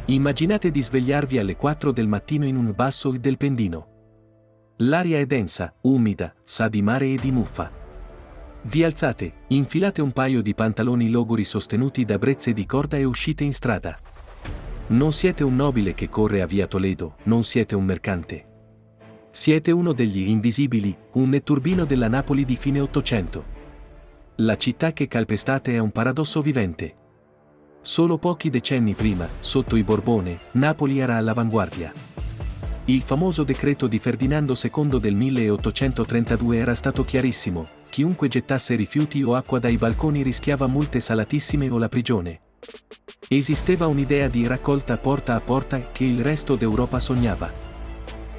Immaginate di svegliarvi alle 4 del mattino in un basso del Pendino. L'aria è densa, umida, sa di mare e di muffa. Vi alzate, infilate un paio di pantaloni logori sostenuti da brezze di corda e uscite in strada. Non siete un nobile che corre a via Toledo, non siete un mercante. Siete uno degli invisibili, un netturbino della Napoli di fine Ottocento. La città che calpestate è un paradosso vivente. Solo pochi decenni prima, sotto i Borbone, Napoli era all'avanguardia. Il famoso decreto di Ferdinando II del 1832 era stato chiarissimo: chiunque gettasse rifiuti o acqua dai balconi rischiava multe salatissime o la prigione. Esisteva un'idea di raccolta porta a porta che il resto d'Europa sognava.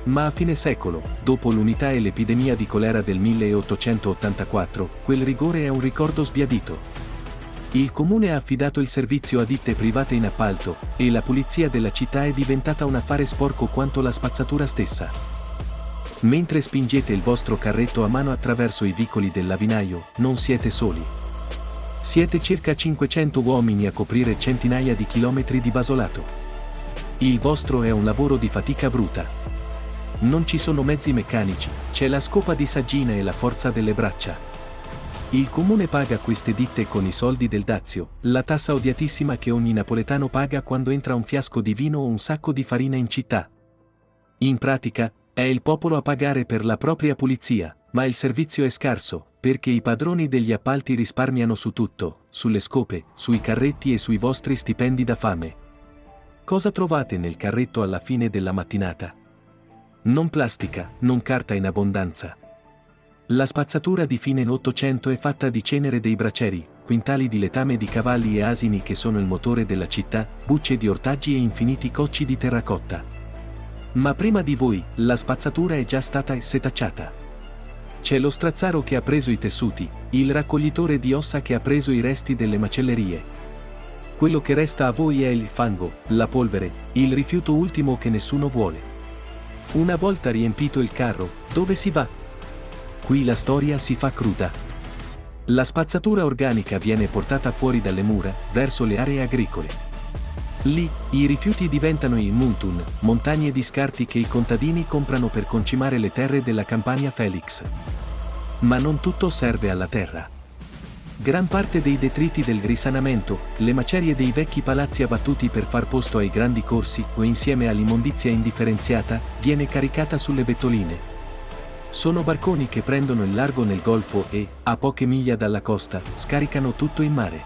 Ma a fine secolo, dopo l'unità e l'epidemia di colera del 1884, quel rigore è un ricordo sbiadito. Il comune ha affidato il servizio a ditte private in appalto, e la pulizia della città è diventata un affare sporco quanto la spazzatura stessa. Mentre spingete il vostro carretto a mano attraverso i vicoli del Lavinaio, non siete soli. Siete circa 500 uomini a coprire centinaia di chilometri di basolato. Il vostro è un lavoro di fatica bruta. Non ci sono mezzi meccanici, c'è la scopa di saggina e la forza delle braccia. Il comune paga queste ditte con i soldi del dazio, la tassa odiatissima che ogni napoletano paga quando entra un fiasco di vino o un sacco di farina in città. In pratica, è il popolo a pagare per la propria pulizia, ma il servizio è scarso, perché i padroni degli appalti risparmiano su tutto, sulle scope, sui carretti e sui vostri stipendi da fame. Cosa trovate nel carretto alla fine della mattinata? Non plastica, non carta in abbondanza. La spazzatura di fine Ottocento è fatta di cenere dei braceri, quintali di letame di cavalli e asini che sono il motore della città, bucce di ortaggi e infiniti cocci di terracotta. Ma prima di voi, la spazzatura è già stata setacciata. C'è lo strazzaro che ha preso i tessuti, il raccoglitore di ossa che ha preso i resti delle macellerie. Quello che resta a voi è il fango, la polvere, il rifiuto ultimo che nessuno vuole. Una volta riempito il carro, dove si va? Qui la storia si fa cruda. La spazzatura organica viene portata fuori dalle mura, verso le aree agricole. Lì, i rifiuti diventano i muntun, montagne di scarti che i contadini comprano per concimare le terre della Campania Felix. Ma non tutto serve alla terra. Gran parte dei detriti del risanamento, le macerie dei vecchi palazzi abbattuti per far posto ai grandi corsi o insieme all'immondizia indifferenziata, viene caricata sulle bettoline. Sono barconi che prendono il largo nel golfo e, a poche miglia dalla costa, scaricano tutto in mare.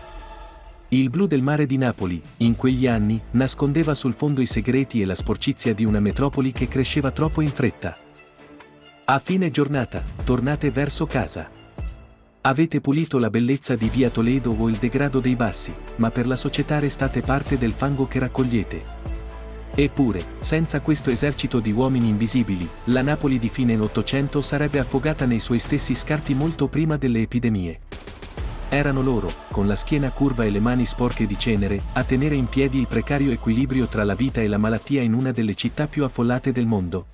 Il blu del mare di Napoli, in quegli anni, nascondeva sul fondo i segreti e la sporcizia di una metropoli che cresceva troppo in fretta. A fine giornata, tornate verso casa. Avete pulito la bellezza di via Toledo o il degrado dei bassi, ma per la società restate parte del fango che raccogliete. Eppure, senza questo esercito di uomini invisibili, la Napoli di fine Ottocento sarebbe affogata nei suoi stessi scarti molto prima delle epidemie. Erano loro, con la schiena curva e le mani sporche di cenere, a tenere in piedi il precario equilibrio tra la vita e la malattia in una delle città più affollate del mondo.